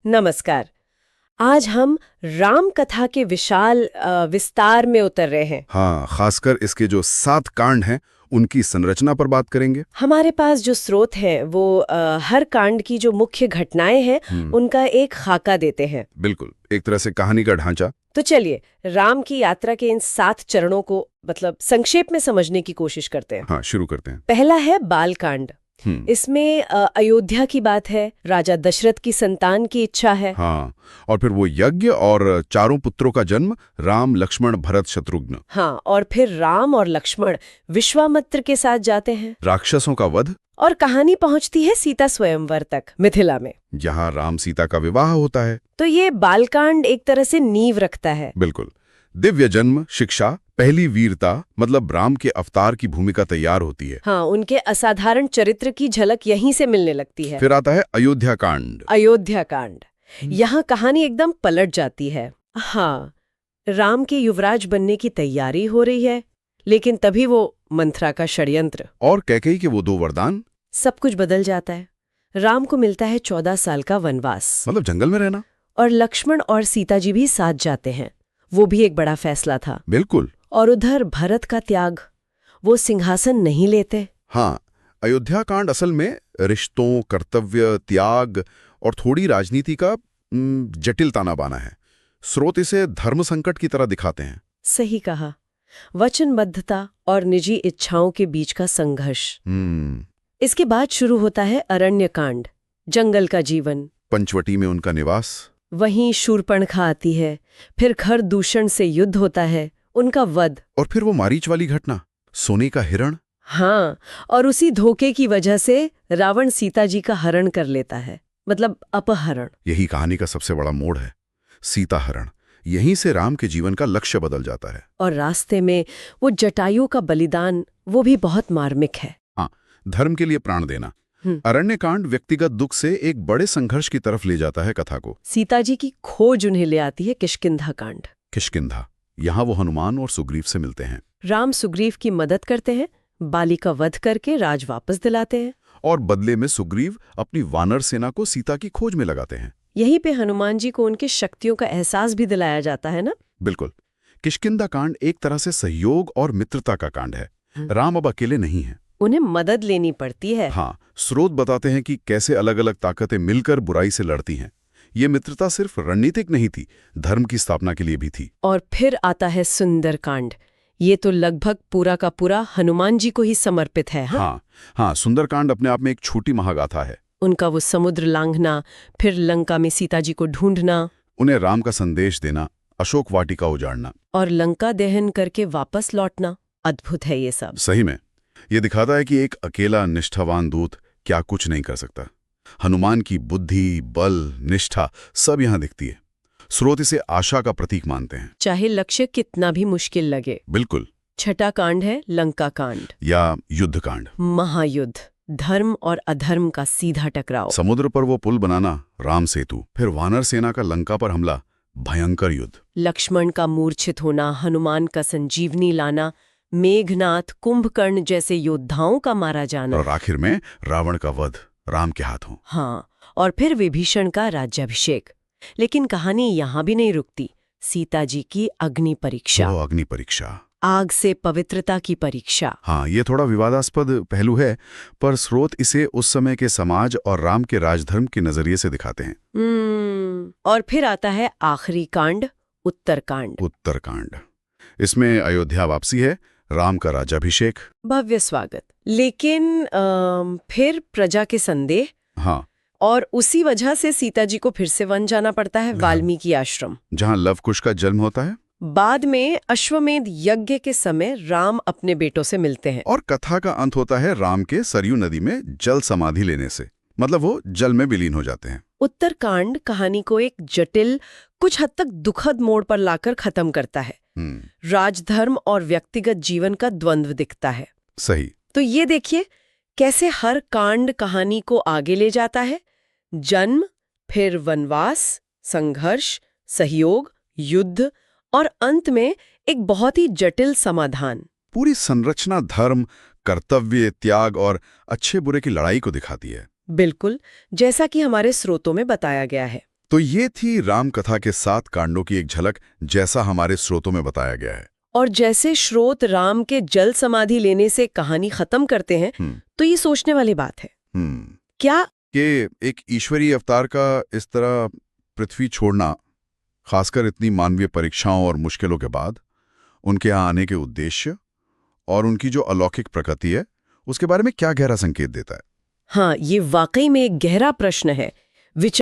नमस्कार। आज हम राम कथा के विशाल विस्तार में उतर रहे हैं। हाँ, खासकर इसके जो 7 कांड हैं उनकी संरचना पर बात करेंगे। हमारे पास जो स्रोत हैं वो हर कांड की जो मुख्य घटनाएं हैं उनका एक खाका देते हैं। बिल्कुल, एक तरह से कहानी का ढांचा। तो चलिए राम की यात्रा के इन 7 चरणों को संक्षेप में समझने की कोशिश करते हैं। हाँ, शुरू करते हैं। पहला है बालकांड। इसमें अयोध्या की बात है, राजा दशरथ की संतान की इच्छा है। हाँ, और फिर वो यज्ञ और 4 पुत्रों का जन्म, राम, लक्ष्मण, भरत, शत्रुघ्न। हाँ, और फिर राम और लक्ष्मण विश्वामित्र के साथ जाते हैं। राक्षसों का वध। और कहानी पहुंचती है सीता स्वयंवर तक, मिथिला में, जहाँ राम सीता का विवाह होता है। तो ये बालकांड एक तरह से नींव रखता है। बिल्कुल, दिव्य जन्म, शिक्षा, पहली वीरता, मतलब राम के अवतार की भूमिका तैयार होती है। हाँ, उनके असाधारण चरित्र की झलक यहीं से मिलने लगती है। फिर आता है अयोध्या कांड। अयोध्या कांड, यहाँ कहानी एकदम पलट जाती है। हाँ, राम के युवराज बनने की तैयारी हो रही है, लेकिन तभी वो मंथरा का षड्यंत्र और कैकेयी के वो 2 वरदान। सब कुछ बदल जाता है। राम को मिलता है 14 साल का वनवास, मतलब जंगल में रहना। और लक्ष्मण और सीता जी भी साथ जाते हैं। वो भी एक बड़ा फैसला था। बिल्कुल। और उधर भरत का त्याग, वो सिंहासन नहीं लेते। हाँ, अयोध्या कांड असल में रिश्तों, कर्तव्य, त्याग और थोड़ी राजनीति का जटिल ताना बाना है। स्रोत इसे धर्म संकट की तरह दिखाते हैं। सही कहा, वचनबद्धता और निजी इच्छाओं के बीच का संघर्ष। इसके बाद शुरू होता है अरण्य कांड, जंगल का जीवन। पंचवटी में उनका निवास। वहीं शूर्पणखा आती है, फिर खर दूषण से युद्ध होता है, उनका वध। और फिर वो मारीच वाली घटना, सोने का हिरण। हाँ, और उसी धोखे की वजह से रावण सीता जी का हरण कर लेता है, मतलब अपहरण। यही कहानी का सबसे बड़ा मोड़ है, सीता हरण। यहीं से राम के जीवन का लक्ष्य बदल जाता है। और रास्ते में वो जटायु का बलिदान, वो भी बहुत मार्मिक है। हाँ, धर्म के लिए प्राण देना। अरण्य कांड व्यक्तिगत दुख से एक बड़े संघर्ष की तरफ ले जाता है कथा को। सीता जी की खोज उन्हें ले आती है किष्किंधा कांड। किष्किंधा, यहाँ वो हनुमान और सुग्रीव से मिलते हैं। राम सुग्रीव की मदद करते हैं, बाली का वध करके राज वापस दिलाते हैं। और बदले में सुग्रीव अपनी वानर सेना को सीता की खोज में लगाते हैं। यहीं पे हनुमान जी को उनकी शक्तियों का एहसास भी दिलाया जाता है ना। बिल्कुल, किष्किंधा कांड एक तरह से सहयोग और मित्रता का कांड है। राम अब अकेले नहीं हैं, उन्हें मदद लेनी पड़ती है। हाँ, स्रोत बताते हैं कि कैसे अलग अलग ताकतें मिलकर बुराई से लड़ती हैं। ये मित्रता सिर्फ रणनीतिक नहीं थी, धर्म की स्थापना के लिए भी थी। और फिर आता है सुंदर कांड। ये तो लगभग पूरा का पूरा हनुमान जी को ही समर्पित है। हाँ, सुंदरकांड अपने आप में एक छोटी महागाथा है। उनका वो समुद्र लांघना, फिर लंका में सीता जी को ढूंढना, उन्हें राम का संदेश देना, अशोक वाटिका उजाड़ना, और लंका दहन करके वापस लौटना। अद्भुत है ये सब। सही में ये दिखाता है कि एक अकेला निष्ठावान दूत क्या कुछ नहीं कर सकता। हनुमान की बुद्धि, बल, निष्ठा सब यहाँ दिखती है। स्रोत इसे आशा का प्रतीक मानते हैं, चाहे लक्ष्य कितना भी मुश्किल लगे। बिल्कुल। छठा कांड है लंका कांड या युद्ध कांड। महायुद्ध, धर्म और अधर्म का सीधा टकराव। समुद्र पर वो पुल बनाना, राम सेतु, फिर वानर सेना का लंका पर हमला, भयंकर युद्ध। लक्ष्मण का मूर्छित होना, हनुमान का संजीवनी लाना, मेघनाथ, कुंभकर्ण जैसे योद्धाओं का मारा जाना, और आखिर में रावण का वध राम के हाथों। हाँ, और फिर विभीषण का राज्याभिषेक। लेकिन कहानी यहाँ भी नहीं रुकती। सीता जी की अग्नि परीक्षा। वो अग्नि परीक्षा, आग से पवित्रता की परीक्षा। हाँ, ये थोड़ा विवादास्पद पहलू है, पर स्रोत इसे उस समय के समाज और राम के राजधर्म के नजरिए से दिखाते हैं। और फिर आता है आखिरी कांड, उत्तरकांड। उत्तरकांड, इसमें अयोध्या वापसी है, राम का राज्याभिषेक, भव्य स्वागत। लेकिन फिर प्रजा के संदेह। हाँ, और उसी वजह से सीता जी को फिर से वन जाना पड़ता है, वाल्मीकि आश्रम, जहाँ लव कुश का जन्म होता है। बाद में अश्वमेध यज्ञ के समय राम अपने बेटों से मिलते हैं। और कथा का अंत होता है राम के सरयू नदी में जल समाधि लेने से, मतलब वो जल में विलीन हो जाते हैं। उत्तरकांड कहानी को एक जटिल, कुछ हद तक दुखद मोड़ पर लाकर खत्म करता है। राजधर्म और व्यक्तिगत जीवन का द्वंद्व दिखता है। सही। तो ये देखिए कैसे हर कांड कहानी को आगे ले जाता है। जन्म, फिर वनवास, संघर्ष, सहयोग, युद्ध, और अंत में एक बहुत ही जटिल समाधान। पूरी संरचना धर्म, कर्तव्य, त्याग और अच्छे बुरे की लड़ाई को दिखाती है। बिल्कुल, जैसा कि हमारे स्रोतों में बताया गया है। तो ये थी राम कथा के 7 कांडों की एक झलक, जैसा हमारे स्रोतों में बताया गया है। और जैसे स्रोत राम के जल समाधि लेने से कहानी खत्म करते हैं, तो ये सोचने वाली बात है। क्या कि एक ईश्वरीय अवतार का इस तरह पृथ्वी छोड़ना, खासकर इतनी मानवीय परीक्षाओं और मुश्किलों के बाद, उनके यहाँ आने के उद्देश्य और उनकी जो अलौकिक प्रकृति है, उसके बारे में क्या गहरा संकेत देता है? हाँ, ये वाकई में एक गहरा प्रश्न है।